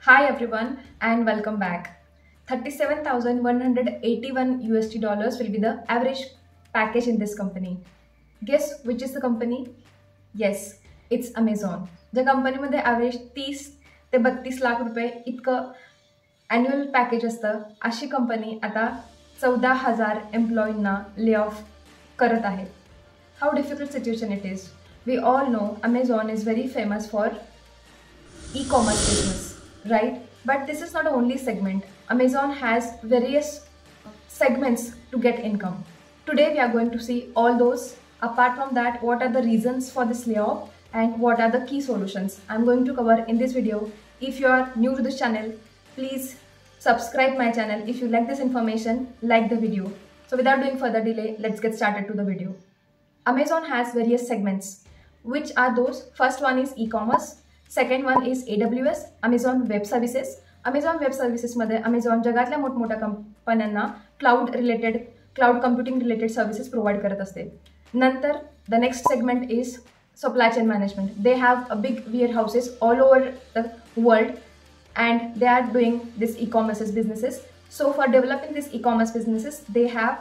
Hi everyone and welcome back. $37,181 will be the average package in this company. Guess which is the company? Yes, it's Amazon. ज्या कंपनीमध्ये average 30 ते 32 लाख रुपये इतकं annual package असतं, अशी company आता 14,000 एम्प्लॉईंना ले ऑफ करत आहे. How difficult situation it is. We all know Amazon is very famous for e-commerce business, right? But this is not the only segment. Amazon has various segments to get income. Today we are going to see all those. Apart from that, what are the reasons for this layoff and what are the key solutions I'm going to cover in this video. If you are new to this channel, please subscribe my channel. If you like this information, like the video. So without doing further delay, let's get started to the video. Amazon has various segments. Which are those? First one is e-commerce. Second one is AWS, Amazon Web Services. Amazon Web Services मध्ये Amazon जगातल्या मोठमोठ्या कंपन्यांना cloud computing related services provide करत असते. नंतर the next segment is supply chain management. They have a big warehouses all over the world and they are doing this e-commerce businesses. So for developing this e-commerce businesses, they have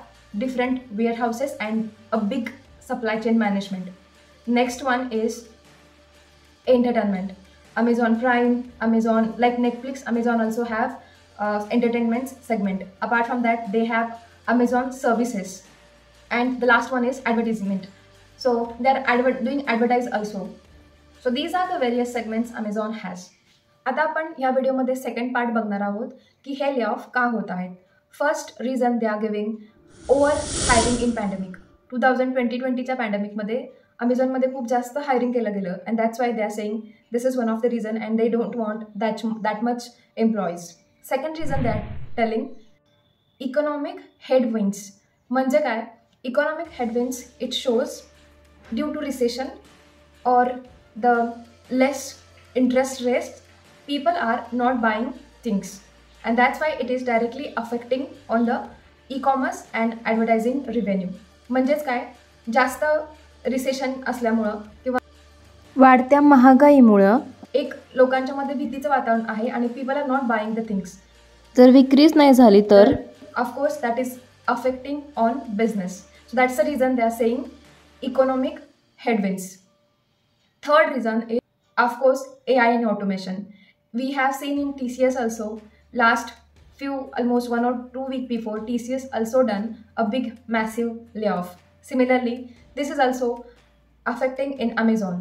different warehouses and a big supply chain management. Next one is entertainment. Amazon Prime, Amazon, like Netflix, Amazon also have entertainment segment. Apart from that, they have Amazon services, and the last one is advertisement. So they are doing advertise also. So these are the various segments Amazon has. आता आपण या व्हिडिओमध्ये second part बघणार आहोत की हे lay off का होत आहेत. First reason they are giving over hiring in pandemic. 2020च्या पॅन्डेमिकमध्ये अमेझॉनमध्ये खूप जास्त हायरिंग केलं गेलं and that's why they are saying this is one of the reason and they don't want that much employees. Second reason they are telling economic headwinds. म्हणजे काय? Economic headwinds it shows due to recession और the less interest rates, people are not buying things, and that's why it is directly affecting on the e-commerce and advertising revenue. म्हणजेच काय? जास्त recession असल्यामुळं किंवा वाढत्या महागाईमुळं एक लोकांच्या मध्ये भीतीचं वातावरण आहे आणि people are not buying the things. जर विक्रीच नाही झाली तर of course that is affecting on business. So that's the reason they are saying economic headwinds. Third reason is, of course, AI and automation. We have seen in TCS also last almost 1 or 2 weeks before, TCS also done a big massive layoff. Similarly, this is also affecting in Amazon.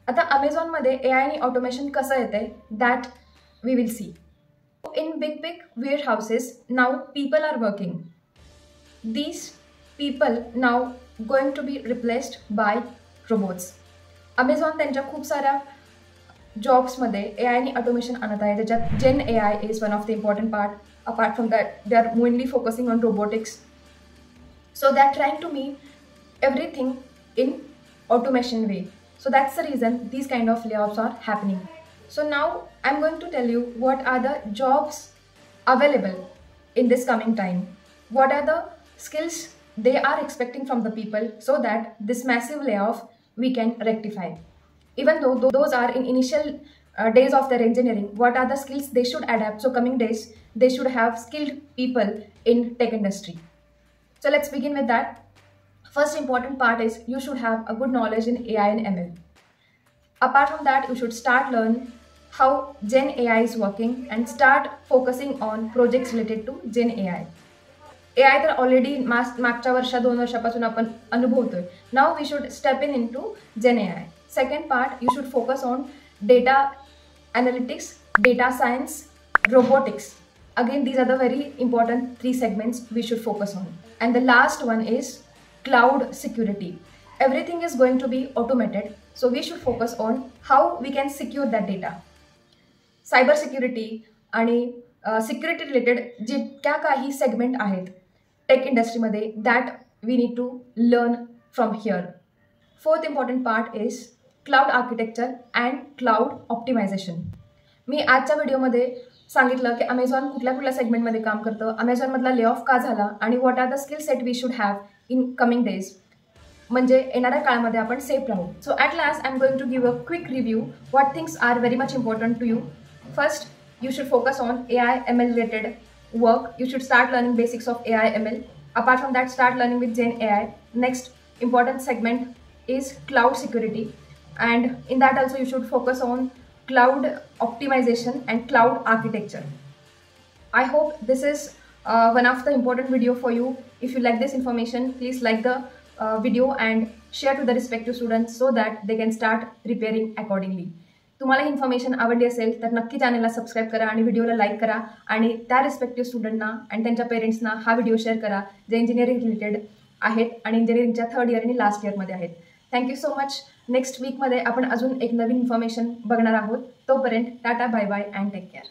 आता Amazon मध्ये AI आणि automation कसं येते that we will see. In big warehouses now people are working. These people now going to be replaced by robots. Amazon त्यांच्या खूप साऱ्या जॉब्समध्ये ए आय आणि automation आणत आहे. त्याच्यात gen A I is one of the important part. Apart from that they are mainly focusing on robotics. So they are trying to meet everything in automation way. So that's the reason these kind of layoffs are happening. So now I'm going to tell you what are the jobs available in this coming time. What are the skills they are expecting from the people so that this massive layoff we can rectify. Even though those are in initial days of their engineering, what are the skills they should adapt? So coming days they should have skilled people in tech industry. So let's begin with that. First important part is you should have a good knowledge in AI and ML. Apart from that, you should start learn how Gen AI is working and start focusing on projects related to Gen AI. AI तर already मागच्या 2 वर्षापासून आपण अनुभवतोय. Now we should step into gen A I. Second part, you should focus on data analytics, data science, robotics. Again these are the very important 3 segments we should focus on. And the last one is cloud security. Everything is going to be automated, so we should focus on how we can secure that data. Cyber security आणि security related जितक्या काही segment आहेत tech इंडस्ट्रीमध्ये, that we need to learn from here. Fourth important part is cloud architecture and cloud optimisation. मी आजच्या व्हिडिओमध्ये सांगितलं की अमेझॉन कुठल्या सेगमेंटमध्ये काम करतं, अमेझॉनमधला ले ऑफ का झाला आणि what are the skill set we should have in coming days. म्हणजे येणाऱ्या काळामध्ये आपण सेफ राहू. So at last I am going to give a quick review what things are very much important to you First, you should focus on AI ML related work. You should start learning basics of AI ML. Apart from that, start learning with Gen AI. Next important segment is cloud security, and in that also you should focus on cloud optimization and cloud architecture. I hope this is one of the important video for you. If you like this information, please like the video and share to the respective students so that they can start preparing accordingly. तुम्हाला information आवडली असेल तर नक्की चॅनलला subscribe करा आणि व्हिडिओला like करा आणि त्या रिस्पेक्टिव्ह स्टुडंटना आणि त्यांच्या पेरेंट्सना हा व्हिडिओ शेअर करा जे इंजिनिअरिंग रिलेटेड आहेत आणि इंजिनिअरिंगच्या 3rd इयर आणि लास्ट इयरमध्ये आहेत. Thank you so much. नेक्स्ट वीकमध्ये आपण अजून एक नवीन इन्फॉर्मेशन बघणार आहोत. तोपर्यंत tata, bye bye and take care.